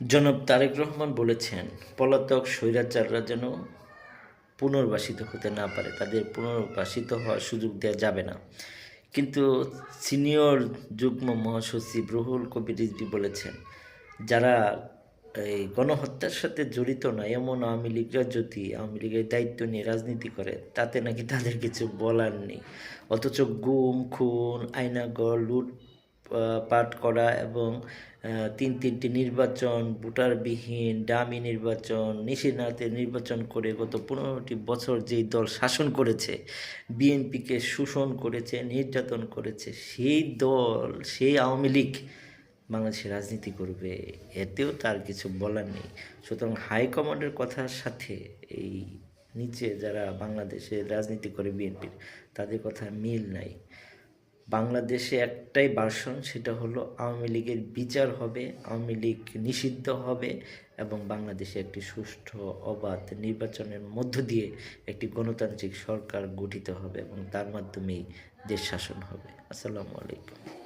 জনাব তারেক রহমান বলেছেন, পলাতক স্বৈরাচাররা যেন পুনর্বাসিত হতে না পারে, তাদের পুনর্বাসিত হওয়ার সুযোগ দেওয়া যাবে না। কিন্তু সিনিয়র যুগ্ম মহাসচিব রুহুল কবির রিজভী বলেছেন, যারা এই গণহত্যার সাথে জড়িত না এমন আওয়ামী লীগরা যদি আওয়ামী লীগের দায়িত্ব নিয়ে রাজনীতি করে, তাতে নাকি তাদের কিছু বলার নেই। অথচ গুম, খুন, আয়নাঘর, লুট পাট করা এবং তিনটি নির্বাচন, ভোটারবিহীন ডামি নির্বাচন, নিশিনাতে নির্বাচন করে গত 15টি বছর যেই দল শাসন করেছে, বিএনপিকে শোষণ করেছে, নির্যাতন করেছে, সেই দল, সেই আওয়ামী লীগ বাংলাদেশে রাজনীতি করবে, এতেও তার কিছু বলার নেই। সুতরাং হাইকমান্ডের কথার সাথে এই নিচে যারা বাংলাদেশে রাজনীতি করে বিএনপির, তাদের কথা মিল নাই। বাংলাদেশে একটাই ভার্সন, সেটা হলো আওয়ামী লীগের বিচার হবে, আওয়ামী লীগ নিষিদ্ধ হবে এবং বাংলাদেশে একটি সুষ্ঠু অবাধ নির্বাচনের মধ্য দিয়ে একটি গণতান্ত্রিক সরকার গঠিত হবে এবং তার মাধ্যমেই দেশ শাসন হবে। আসসালামু আলাইকুম।